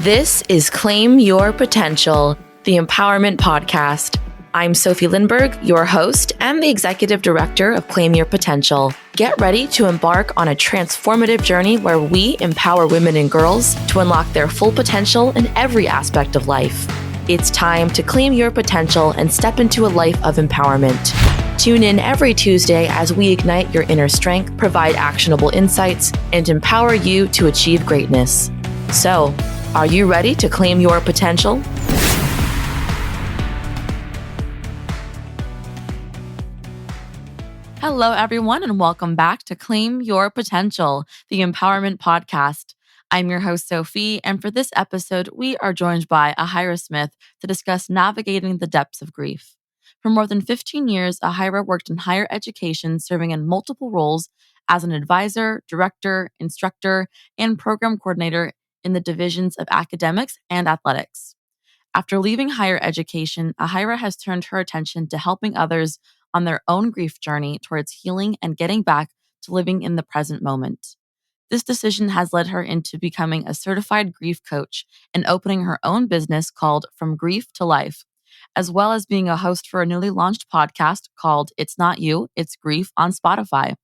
This is Claim Your Potential, the Empowerment Podcast. I'm Sophie Lindberg, your host and the Executive Director of Claim Your Potential. Get ready to embark on a transformative journey where we empower women and girls to unlock their full potential in every aspect of life. It's time to claim your potential and step into a life of empowerment. Tune in every Tuesday as we ignite your inner strength, provide actionable insights, and empower you to achieve greatness. So, are you ready to claim your potential? Hello, everyone, and welcome back to Claim Your Potential, the Empowerment Podcast. I'm your host, Sophie, and for this episode, we are joined by Ahira Smith to discuss navigating the depths of grief. For more than 15 years, Ahira worked in higher education, serving in multiple roles as an advisor, director, instructor, and program coordinator in the divisions of academics and athletics. After leaving higher education, Ahira has turned her attention to helping others on their own grief journey towards healing and getting back to living in the present moment. This decision has led her into becoming a certified grief coach and opening her own business called From Grief to Life, as well as being a host for a newly launched podcast called It's Not You, It's Grief on Spotify.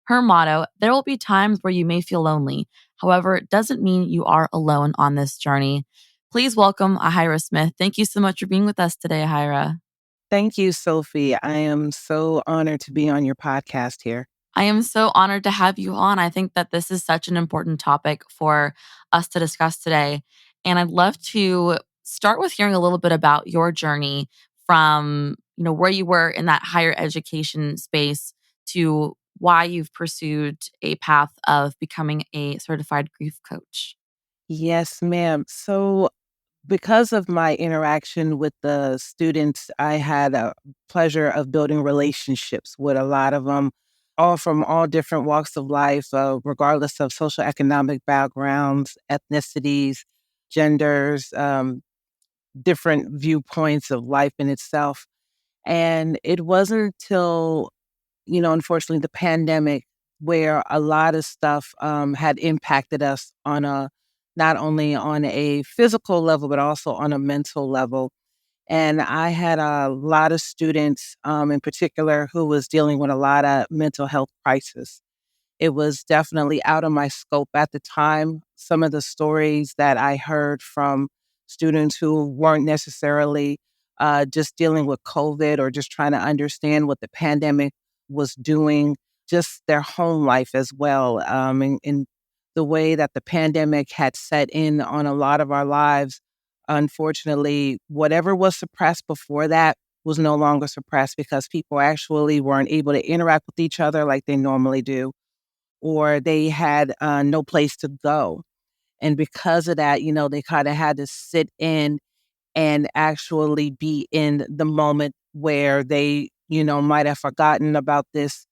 Her motto, there will be times where you may feel lonely. However, it doesn't mean you are alone on this journey. Please welcome Ahira Smith. Thank you so much for being with us today, Ahira. Thank you, Sophie. I am so honored to be on your podcast here. I am so honored to have you on. I think that this is such an important topic for us to discuss today. And I'd love to start with hearing a little bit about your journey from, where you were in that higher education space to why you've pursued a path of becoming a certified grief coach. Yes, ma'am. So, because of my interaction with the students, I had a pleasure of building relationships with a lot of them, all from all different walks of life, regardless of socioeconomic backgrounds, ethnicities, genders, different viewpoints of life in itself. And it wasn't until unfortunately, the pandemic, where a lot of stuff had impacted us on not only on a physical level, but also on a mental level. And I had a lot of students, in particular, who was dealing with a lot of mental health crisis. It was definitely out of my scope at the time. Some of the stories that I heard from students who weren't necessarily just dealing with COVID or just trying to understand what the pandemic was doing, just their home life as well. And the way that the pandemic had set in on a lot of our lives, unfortunately, whatever was suppressed before that was no longer suppressed because people actually weren't able to interact with each other like they normally do, or they had no place to go. And because of that, they kind of had to sit in and actually be in the moment where they, might have forgotten about this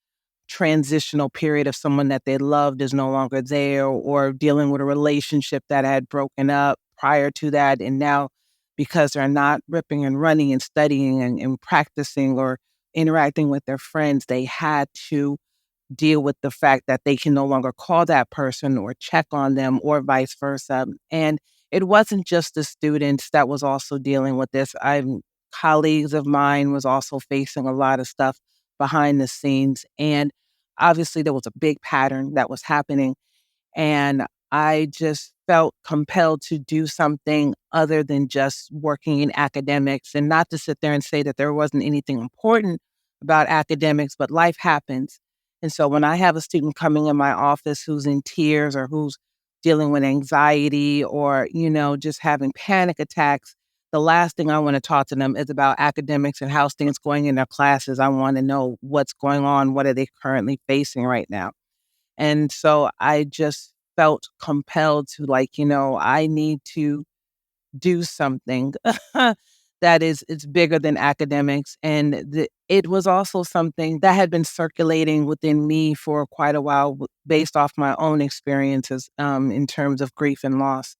transitional period of someone that they loved is no longer there, or dealing with a relationship that had broken up prior to that. And now, because they're not ripping and running and studying and practicing or interacting with their friends, they had to deal with the fact that they can no longer call that person or check on them or vice versa. And it wasn't just the students that was also dealing with this. Colleagues of mine was also facing a lot of stuff behind the scenes. And obviously there was a big pattern that was happening. And I just felt compelled to do something other than just working in academics, and not to sit there and say that there wasn't anything important about academics, but life happens. And so when I have a student coming in my office who's in tears or who's dealing with anxiety or, just having panic attacks, the last thing I want to talk to them is about academics and how's things going in their classes. I want to know what's going on. What are they currently facing right now? And so I just felt compelled to I need to do something that is bigger than academics. And it was also something that had been circulating within me for quite a while based off my own experiences in terms of grief and loss.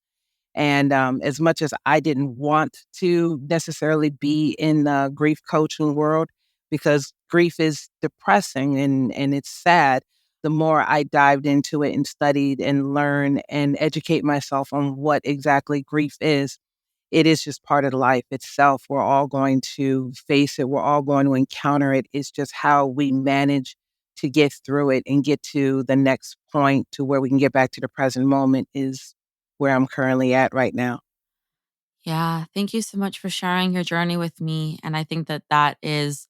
And as much as I didn't want to necessarily be in the grief coaching world, because grief is depressing and it's sad, the more I dived into it and studied and learned and educate myself on what exactly grief is, it is just part of life itself. We're all going to face it. We're all going to encounter it. It's just how we manage to get through it and get to the next point to where we can get back to the present moment is where I'm currently at right now. Yeah, thank you so much for sharing your journey with me. And I think that that is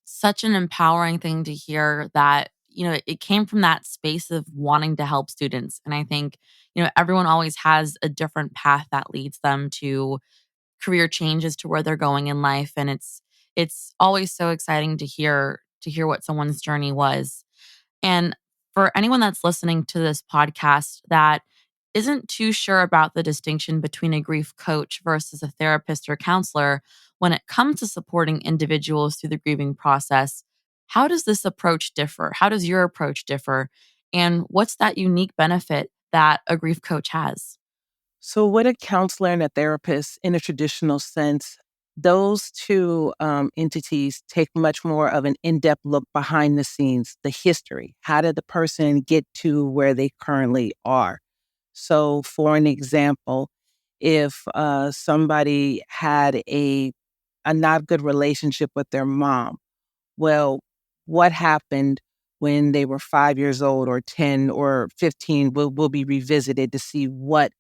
such an empowering thing to hear that, it came from that space of wanting to help students. And I think, everyone always has a different path that leads them to career changes to where they're going in life. And it's always so exciting to hear what someone's journey was. And for anyone that's listening to this podcast that isn't too sure about the distinction between a grief coach versus a therapist or counselor when it comes to supporting individuals through the grieving process, how does this approach differ? How does your approach differ? And what's that unique benefit that a grief coach has? So, what a counselor and a therapist, in a traditional sense, those two entities take much more of an in depth look behind the scenes, the history. How did the person get to where they currently are? So, for an example, if somebody had a not good relationship with their mom, well, what happened when they were 5 years old or 10 or 15 will be revisited to see what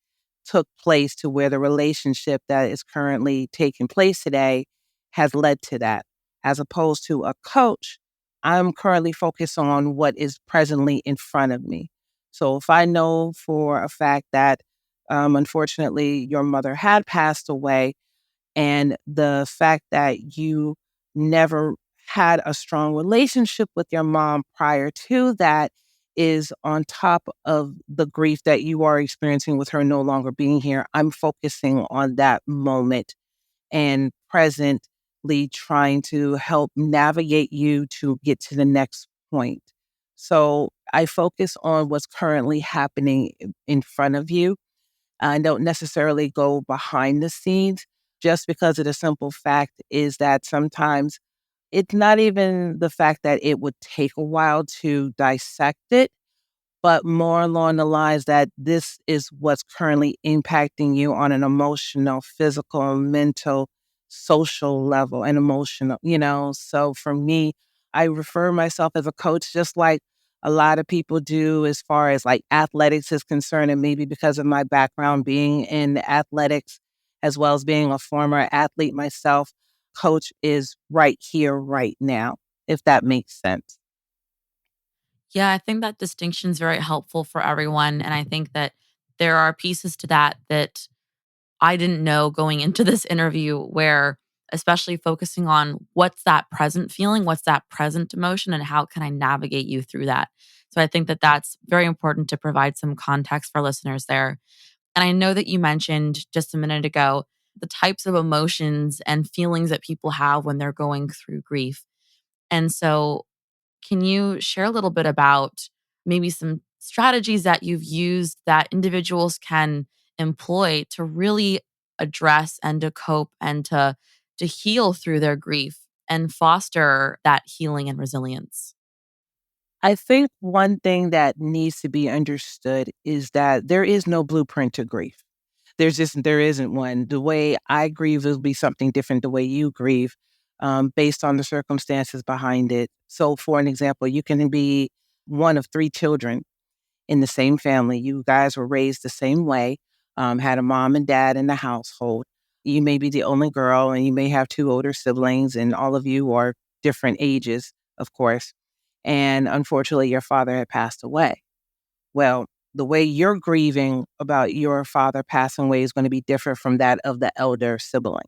took place to where the relationship that is currently taking place today has led to that. As opposed to a coach, I'm currently focused on what is presently in front of me. So if I know for a fact that unfortunately your mother had passed away, and the fact that you never had a strong relationship with your mom prior to that is on top of the grief that you are experiencing with her no longer being here. I'm focusing on that moment and presently trying to help navigate you to get to the next point. So I focus on what's currently happening in front of you. I don't necessarily go behind the scenes just because of the simple fact is that sometimes it's not even the fact that it would take a while to dissect it, but more along the lines that this is what's currently impacting you on an emotional, physical, mental, social level and emotional. So for me, I refer myself as a coach, just like a lot of people do as far as like athletics is concerned. And maybe because of my background being in athletics, as well as being a former athlete myself, coach is right here, right now, if that makes sense. Yeah, I think that distinction is very helpful for everyone. And I think that there are pieces to that I didn't know going into this interview, where especially focusing on what's that present feeling, what's that present emotion, and how can I navigate you through that. So I think that that's very important to provide some context for listeners there. And I know that you mentioned just a minute ago the types of emotions and feelings that people have when they're going through grief. And so can you share a little bit about maybe some strategies that you've used that individuals can employ to really address and to cope and to heal through their grief and foster that healing and resilience? I think one thing that needs to be understood is that there is no blueprint to grief. There isn't one. The way I grieve will be something different the way you grieve, based on the circumstances behind it. So, for an example, you can be one of three children in the same family. You guys were raised the same way, had a mom and dad in the household. You may be the only girl, and you may have two older siblings, and all of you are different ages, of course. And unfortunately, your father had passed away. Well, the way you're grieving about your father passing away is going to be different from that of the elder sibling.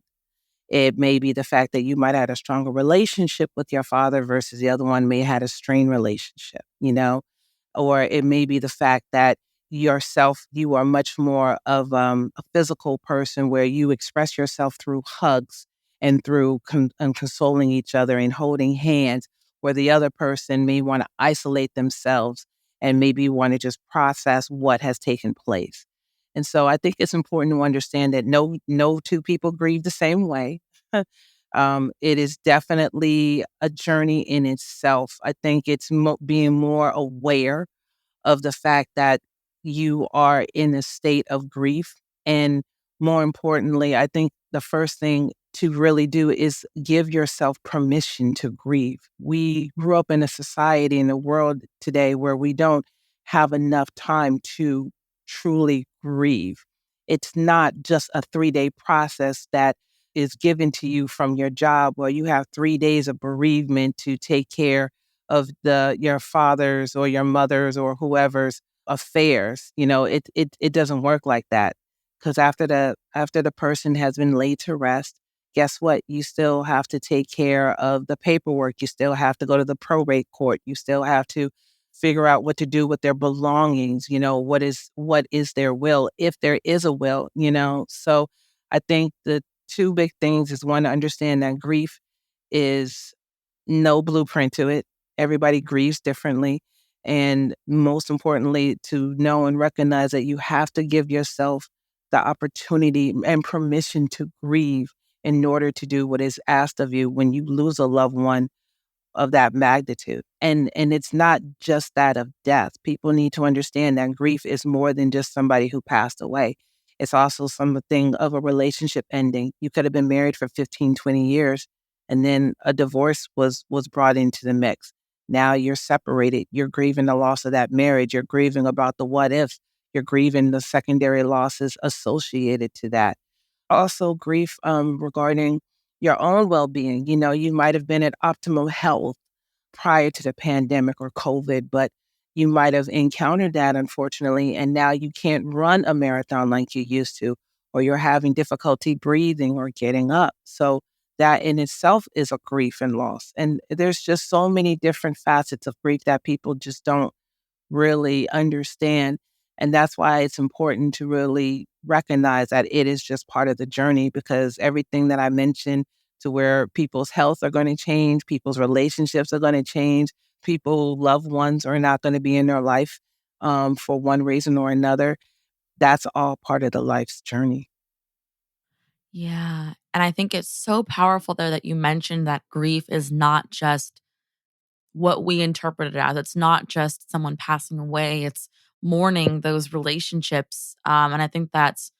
It may be the fact that you might have had a stronger relationship with your father versus the other one may have had a strained relationship. Or it may be the fact that yourself, you are much more of a physical person where you express yourself through hugs and through and consoling each other and holding hands, where the other person may want to isolate themselves and maybe want to just process what has taken place. And so I think it's important to understand that no two people grieve the same way. It is definitely a journey in itself. I think it's being more aware of the fact that you are in a state of grief. And more importantly, I think the first thing to really do is give yourself permission to grieve. We grew up in a society in the world today where we don't have enough time to truly grieve. It's not just a 3-day process that is given to you from your job where you have 3 days of bereavement to take care of your father's or your mother's or whoever's affairs. It doesn't work like that. Because after the person has been laid to rest, guess what? You still have to take care of the paperwork. You still have to go to the probate court. You still have to figure out what to do with their belongings. What is their will, if there is a will. So I think the two big things is, one, to understand that grief is no blueprint to it. Everybody grieves differently. And most importantly, to know and recognize that you have to give yourself the opportunity and permission to grieve in order to do what is asked of you when you lose a loved one of that magnitude. And it's not just that of death. People need to understand that grief is more than just somebody who passed away. It's also something of a relationship ending. You could have been married for 15, 20 years, and then a divorce was brought into the mix. Now you're separated. You're grieving the loss of that marriage. You're grieving about the what ifs. You're grieving the secondary losses associated to that. Also, grief regarding your own well-being. You might have been at optimal health prior to the pandemic or COVID, but you might have encountered that, unfortunately, and now you can't run a marathon like you used to, or you're having difficulty breathing or getting up. So that in itself is a grief and loss. And there's just so many different facets of grief that people just don't really understand. And that's why it's important to really recognize that it is just part of the journey, because everything that I mentioned, to where people's health are going to change, people's relationships are going to change, loved ones are not going to be in their life for one reason or another. That's all part of the life's journey. Yeah. And I think it's so powerful there that you mentioned that grief is not just what we interpret it as. It's not just someone passing away, it's mourning those relationships. And I think that's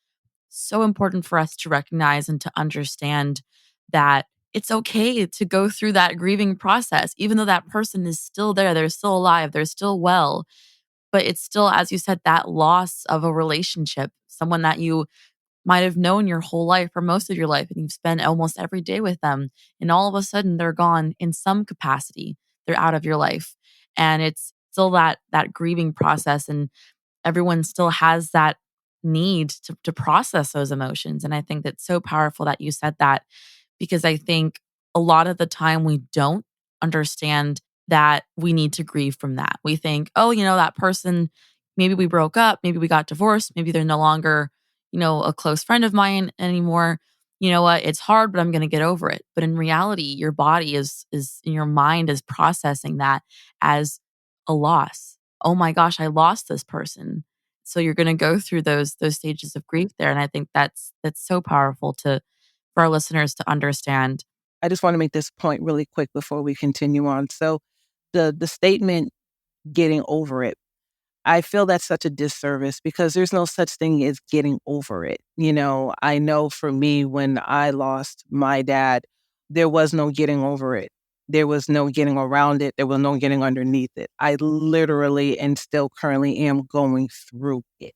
so important for us to recognize and to understand that it's okay to go through that grieving process, even though that person is still there, they're still alive, they're still well. But it's still, as you said, that loss of a relationship, someone that you might have known your whole life or most of your life, and you've spent almost every day with them. And all of a sudden they're gone in some capacity. They're out of your life. And it's still that grieving process. And everyone still has that need to process those emotions. And I think that's so powerful that you said that, because I think a lot of the time we don't understand that we need to grieve from that. We think, oh, that person, maybe we broke up, maybe we got divorced, maybe they're no longer, a close friend of mine anymore. You know what? It's hard, but I'm going to get over it. But in reality, your body is your mind is processing that as a loss. Oh my gosh, I lost this person. So you're going to go through those stages of grief there, and I think that's so powerful to for our listeners to understand. I just want to make this point really quick before we continue on. So the statement, getting over it, I feel that's such a disservice, because there's no such thing as getting over it. I know for me, when I lost my dad, there was no getting over it. There was no getting around it. There was no getting underneath it. I literally and still currently am going through it.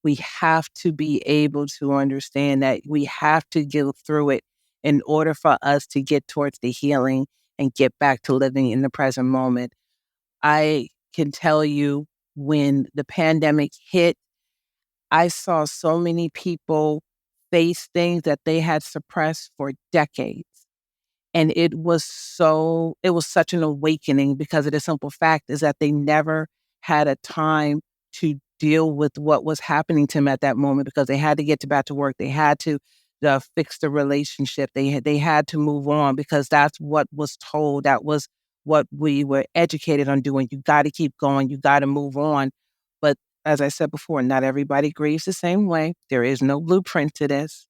We have to be able to understand that we have to get through it in order for us to get towards the healing and get back to living in the present moment. I can tell you, when the pandemic hit, I saw so many people face things that they had suppressed for decades. And it was such an awakening, because of the simple fact is that they never had a time to deal with what was happening to them at that moment, because they had to get back to work. They had to fix the relationship. They had to move on, because that's what was told. That was what we were educated on doing. You got to keep going. You got to move on. But as I said before, not everybody grieves the same way. There is no blueprint to this.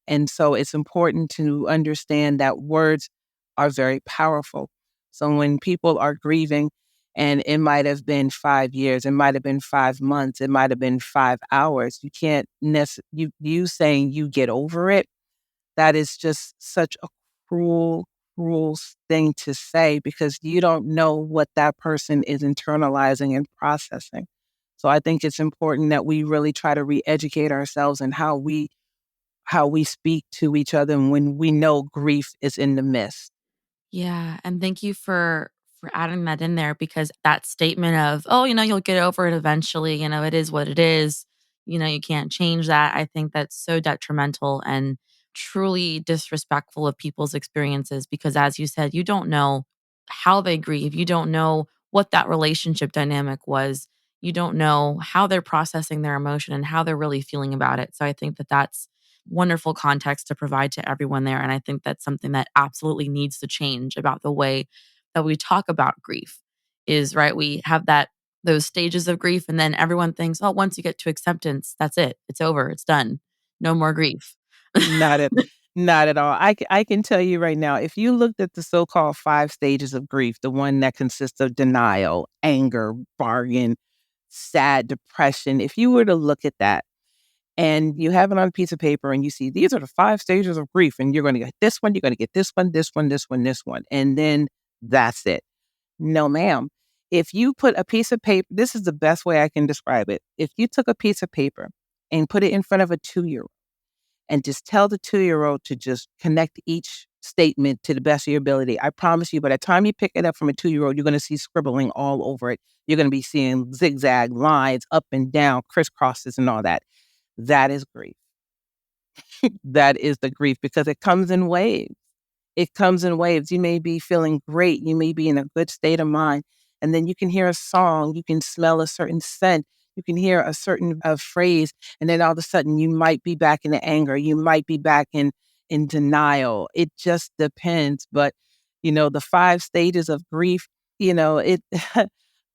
And so it's important to understand that words are very powerful. So when people are grieving, and it might have been 5 years, it might have been 5 months, it might have been 5 hours, you can't you saying you get over it, that is just such a cruel, cruel thing to say because you don't know what that person is internalizing and processing. So I think it's important that we really try to re-educate ourselves in how we speak to each other when we know grief is in the midst. Yeah, and thank you for adding that in there because that statement of, "Oh, you'll get over it eventually, it is what it is. You can't change that." I think that's so detrimental and truly disrespectful of people's experiences because as you said, you don't know how they grieve. You don't know what that relationship dynamic was. You don't know how they're processing their emotion and how they're really feeling about it. So I think that that's wonderful context to provide to everyone there. And I think that's something that absolutely needs to change about the way that we talk about grief is right. We have those stages of grief, and then everyone thinks, oh, once you get to acceptance, that's it. It's over. It's done. No more grief. Not at not at all. I can tell you right now, if you looked at the so-called 5 stages of grief, the one that consists of denial, anger, bargain, sad, depression, if you were to look at that and you have it on a piece of paper and you see these are the 5 stages of grief and you're gonna get this one, you're gonna get this one, this one, this one, this one, and then that's it. No, ma'am. If you put a piece of paper, this is the best way I can describe it. If you took a piece of paper and put it in front of a 2-year-old and just tell the 2-year-old to just connect each statement to the best of your ability. I promise you, by the time you pick it up from a 2-year-old, you're going to see scribbling all over it. You're going to be seeing zigzag lines up and down, crisscrosses and all that. That is grief. That is the grief because it comes in waves. It comes in waves. You may be feeling great. You may be in a good state of mind. And then you can hear a song. You can smell a certain scent. You can hear a certain phrase. And then all of a sudden, you might be back in the anger. You might be back in denial. It just depends. But, the 5 stages of grief, it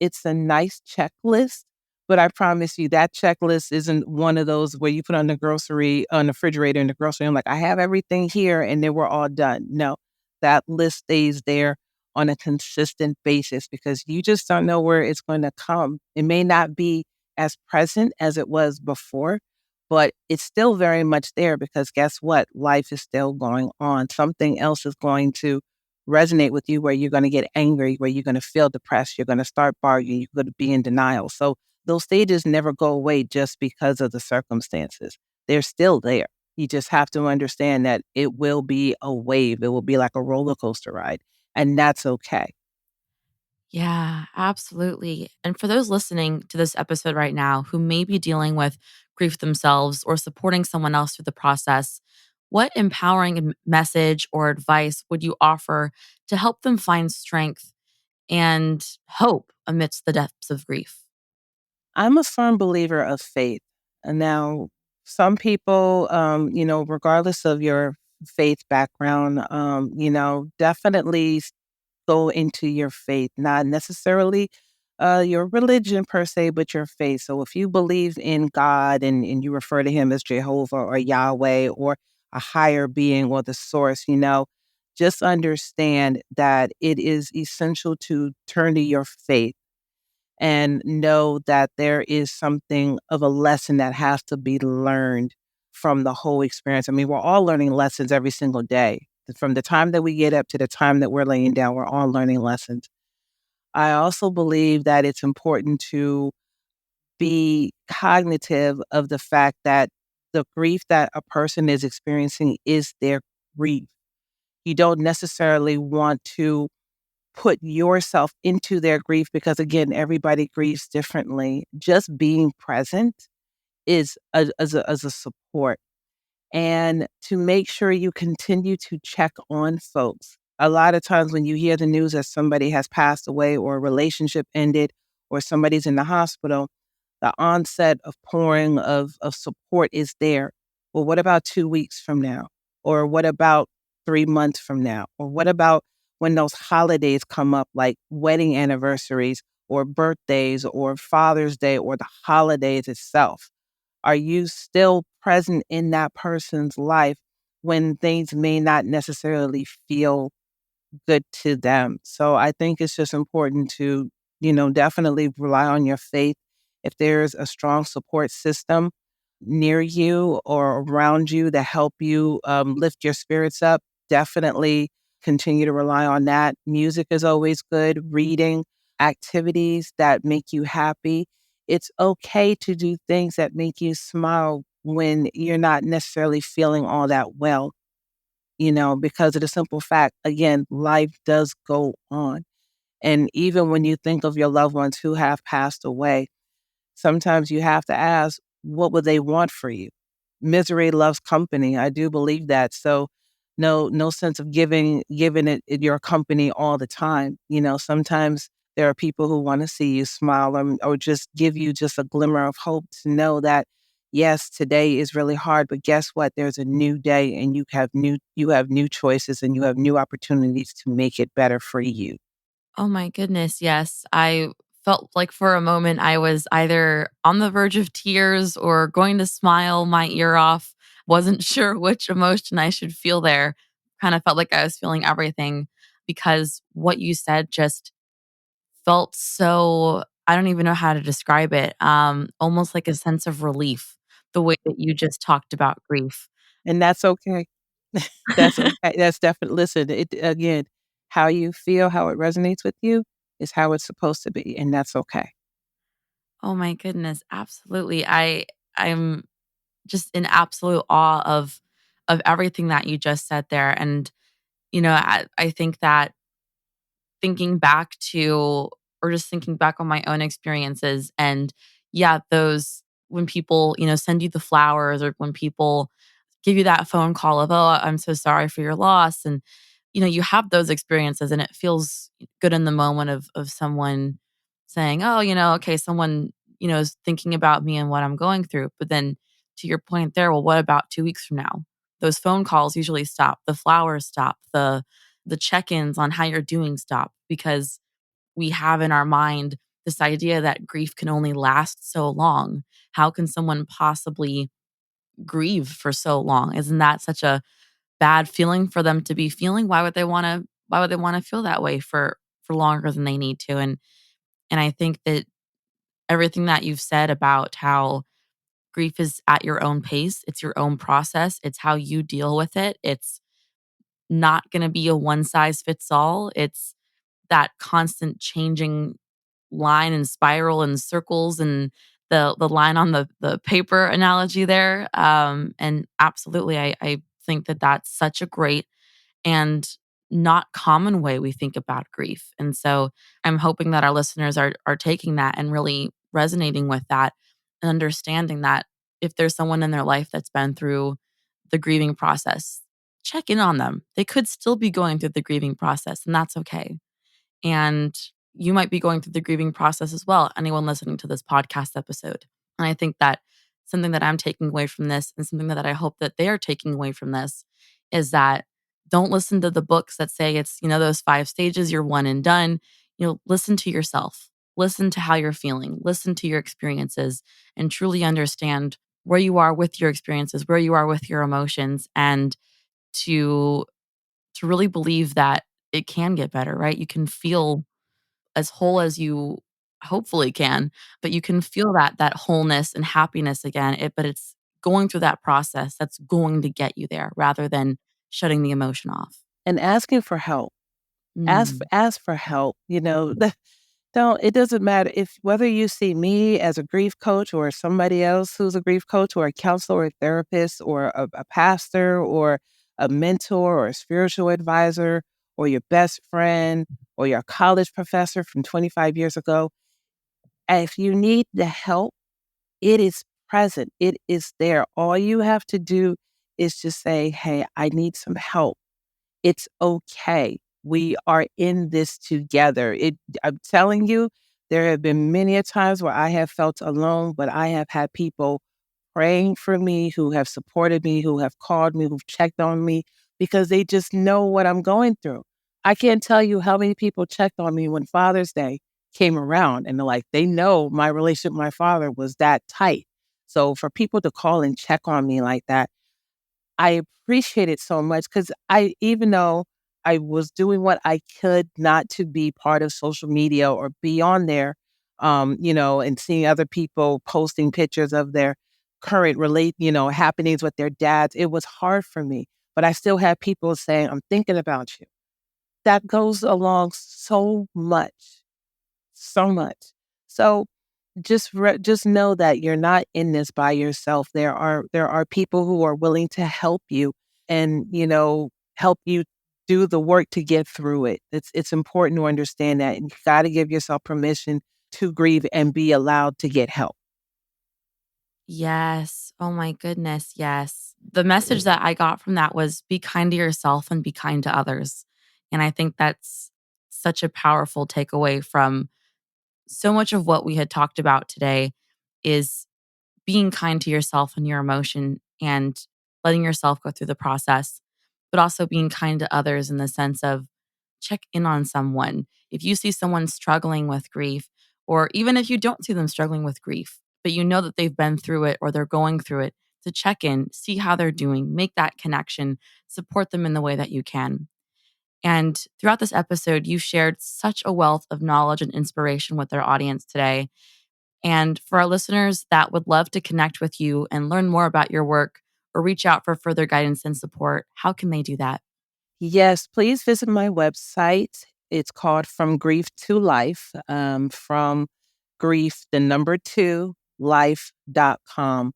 it's a nice checklist. But I promise you that checklist isn't one of those where you put on the refrigerator in the grocery. I'm like, I have everything here and then we're all done. No, that list stays there on a consistent basis because you just don't know where it's going to come. It may not be as present as it was before, but it's still very much there because guess what? Life is still going on. Something else is going to resonate with you where you're going to get angry, where you're going to feel depressed, you're going to start bargaining, you're going to be in denial. So those stages never go away just because of the circumstances. They're still there. You just have to understand that it will be a wave. It will be like a roller coaster ride, and that's okay. Yeah, absolutely. And for those listening to this episode right now who may be dealing with grief themselves or supporting someone else through the process, what empowering message or advice would you offer to help them find strength and hope amidst the depths of grief? I'm a firm believer of faith. And now, some people, regardless of your faith background, definitely go into your faith, not necessarily your religion per se, but your faith. So if you believe in God and you refer to him as Jehovah or Yahweh or a higher being or the source, just understand that it is essential to turn to your faith and know that there is something of a lesson that has to be learned from the whole experience. I mean, we're all learning lessons every single day. From the time that we get up to the time that we're laying down, we're all learning lessons. I also believe that it's important to be cognitive of the fact that the grief that a person is experiencing is their grief. You don't necessarily want to put yourself into their grief because, again, everybody grieves differently. Just being present is as a support. And to make sure you continue to check on folks. A lot of times when you hear the news that somebody has passed away or a relationship ended or somebody's in the hospital, the onset of pouring of support is there. Well, what about 2 weeks from now? Or what about 3 months from now? Or what about when those holidays come up, like wedding anniversaries or birthdays or Father's Day or the holidays itself? Are you still present in that person's life when things may not necessarily feel good to them. So I think it's just important to, definitely rely on your faith. If there's a strong support system near you or around you that help you lift your spirits up, definitely continue to rely on that. Music is always good. Reading, activities that make you happy. It's okay to do things that make you smile when you're not necessarily feeling all that well, because of the simple fact, again, life does go on. And even when you think of your loved ones who have passed away, sometimes you have to ask, what would they want for you? Misery loves company. I do believe that. So no sense of giving it your company all the time. Sometimes there are people who want to see you smile, or just give you just a glimmer of hope to know that yes, today is really hard, but guess what? There's a new day and you have new choices and you have new opportunities to make it better for you. Oh my goodness, yes. I felt like for a moment I was either on the verge of tears or going to smile my ear off. Wasn't sure which emotion I should feel there. Kind of felt like I was feeling everything because what you said just felt so, I don't even know how to describe it. Almost like a sense of relief, the way that you just talked about grief. And that's okay. That's okay. That's definitely, listen, it again, how you feel, how it resonates with you is how it's supposed to be, and that's okay. Oh my goodness, absolutely. I'm just in absolute awe of everything that you just said there. And, I think that thinking back to or just thinking back on my own experiences and yeah, those when people, send you the flowers or when people give you that phone call of, "Oh, I'm so sorry for your loss." And, you have those experiences and it feels good in the moment of someone saying, "Oh, okay, someone, is thinking about me and what I'm going through." But then to your point there, well, what about 2 weeks from now? Those phone calls usually stop, the flowers stop, the check-ins on how you're doing stop because we have in our mind this idea that grief can only last so long. How can someone possibly grieve for so long? Isn't that such a bad feeling for them to be feeling? Why would they want to feel that way for longer than they need to? And I think that everything that you've said about how grief is at your own pace, it's your own process, it's how you deal with it. It's not going to be a one size fits all. It's that constant changing line and spiral and circles and the line on the paper analogy there. And absolutely, I think that that's such a great and not common way we think about grief. And so I'm hoping that our listeners are taking that and really resonating with that and understanding that if there's someone in their life that's been through the grieving process, check in on them. They could still be going through the grieving process, and that's okay. And you might be going through the grieving process as well, anyone listening to this podcast episode. And I think that something that I'm taking away from this and something that I hope that they are taking away from this is that don't listen to the books that say it's, those 5 stages, you're one and done. Listen to yourself. Listen to how you're feeling. Listen to your experiences and truly understand where you are with your experiences, where you are with your emotions, and to really believe that it can get better, right? You can feel as whole as you hopefully can, but you can feel that wholeness and happiness again. But it's going through that process that's going to get you there rather than shutting the emotion off. And asking for help. Mm. Ask for help, don't it doesn't matter if whether you see me as a grief coach or somebody else who's a grief coach or a counselor or a therapist or a pastor or a mentor or a spiritual advisor or your best friend or your college professor from 25 years ago. If you need the help, it is present. It is there. All you have to do is just say, "Hey, I need some help." It's okay. We are in this together. I'm telling you, there have been many a times where I have felt alone, but I have had people praying for me, who have supported me, who have called me, who've checked on me because they just know what I'm going through. I can't tell you how many people checked on me when Father's Day came around and they know my relationship with my father was that tight. So for people to call and check on me like that, I appreciate it so much because even though I was doing what I could not to be part of social media or be on there, and seeing other people posting pictures of their current happenings with their dads, it was hard for me. But I still had people saying, I'm thinking about you. That goes along so much, so much. So just know that you're not in this by yourself. There are people who are willing to help you and help you do the work to get through it. It's important to understand that, and you got to give yourself permission to grieve and be allowed to get help. Yes. Oh my goodness. Yes. The message that I got from that was be kind to yourself and be kind to others. And I think that's such a powerful takeaway from so much of what we had talked about today is being kind to yourself and your emotion and letting yourself go through the process, but also being kind to others in the sense of check in on someone. If you see someone struggling with grief, or even if you don't see them struggling with grief, but you know that they've been through it or they're going through it, to check in, see how they're doing, make that connection, support them in the way that you can. And throughout this episode, you shared such a wealth of knowledge and inspiration with our audience today. And for our listeners that would love to connect with you and learn more about your work or reach out for further guidance and support, how can they do that? Yes, please visit my website. It's called From Grief to Life, from grief, the number two, life.com.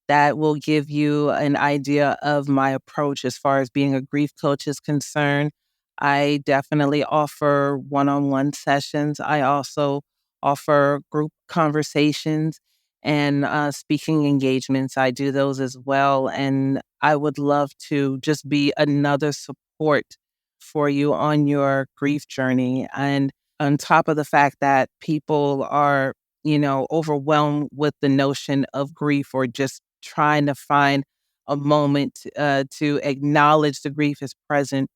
That will give you an idea of my approach as far as being a grief coach is concerned. I definitely offer one-on-one sessions. I also offer group conversations and speaking engagements. I do those as well. And I would love to just be another support for you on your grief journey. And on top of the fact that people are, overwhelmed with the notion of grief or just trying to find a moment to acknowledge the grief is present,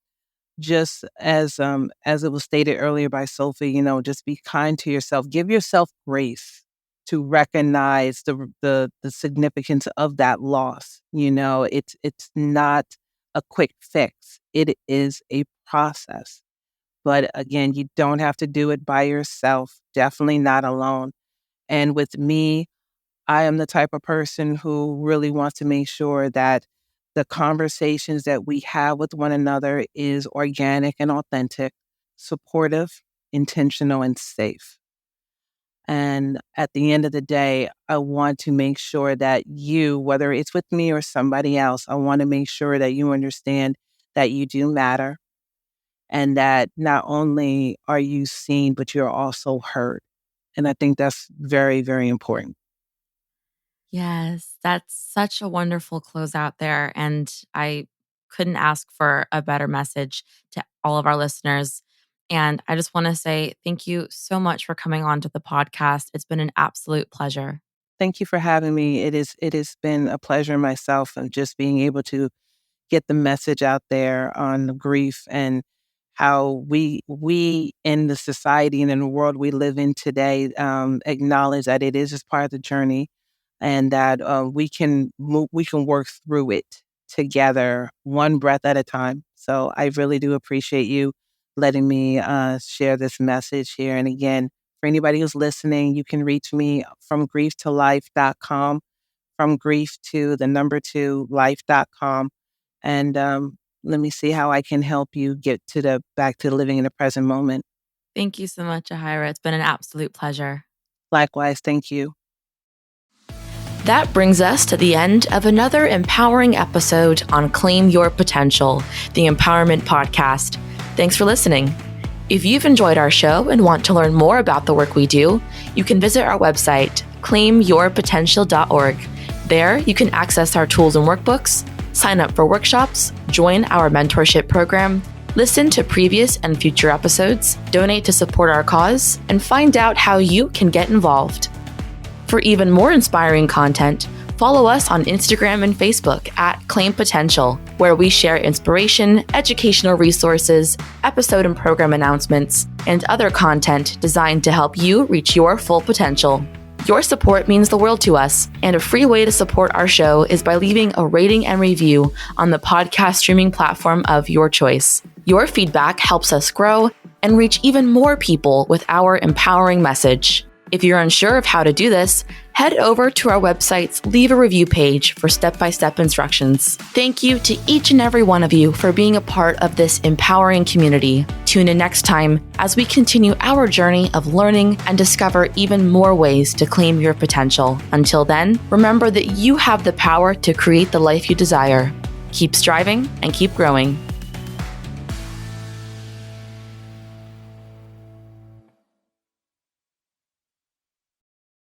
just as it was stated earlier by Sophie, just be kind to yourself. Give yourself grace to recognize the significance of that loss. It's not a quick fix. It is a process. But again, you don't have to do it by yourself. Definitely not alone. And with me, I am the type of person who really wants to make sure that the conversations that we have with one another is organic and authentic, supportive, intentional, and safe. And at the end of the day, I want to make sure that you, whether it's with me or somebody else, I want to make sure that you understand that you do matter and that not only are you seen, but you're also heard. And I think that's very, very important. Yes, that's such a wonderful closeout there. And I couldn't ask for a better message to all of our listeners. And I just want to say thank you so much for coming on to the podcast. It's been an absolute pleasure. Thank you for having me. It has been a pleasure myself of just being able to get the message out there on grief and how we in the society and in the world we live in today acknowledge that it is just part of the journey and that we can work through it together, one breath at a time. So I really do appreciate you letting me share this message here. And again, for anybody who's listening, you can reach me from grieftolife.com, from grief to the number two life.com. And let me see how I can help you get to the back to living in the present moment. Thank you so much, Ahira. It's been an absolute pleasure. Likewise, thank you. That brings us to the end of another empowering episode on Claim Your Potential, the Empowerment Podcast. Thanks for listening. If you've enjoyed our show and want to learn more about the work we do, you can visit our website, claimyourpotential.org. There, you can access our tools and workbooks, sign up for workshops, join our mentorship program, listen to previous and future episodes, donate to support our cause, and find out how you can get involved. For even more inspiring content, follow us on Instagram and Facebook at Claim Potential, where we share inspiration, educational resources, episode and program announcements, and other content designed to help you reach your full potential. Your support means the world to us, and a free way to support our show is by leaving a rating and review on the podcast streaming platform of your choice. Your feedback helps us grow and reach even more people with our empowering message. If you're unsure of how to do this, head over to our website's Leave a Review page for step-by-step instructions. Thank you to each and every one of you for being a part of this empowering community. Tune in next time as we continue our journey of learning and discover even more ways to claim your potential. Until then, remember that you have the power to create the life you desire. Keep striving and keep growing.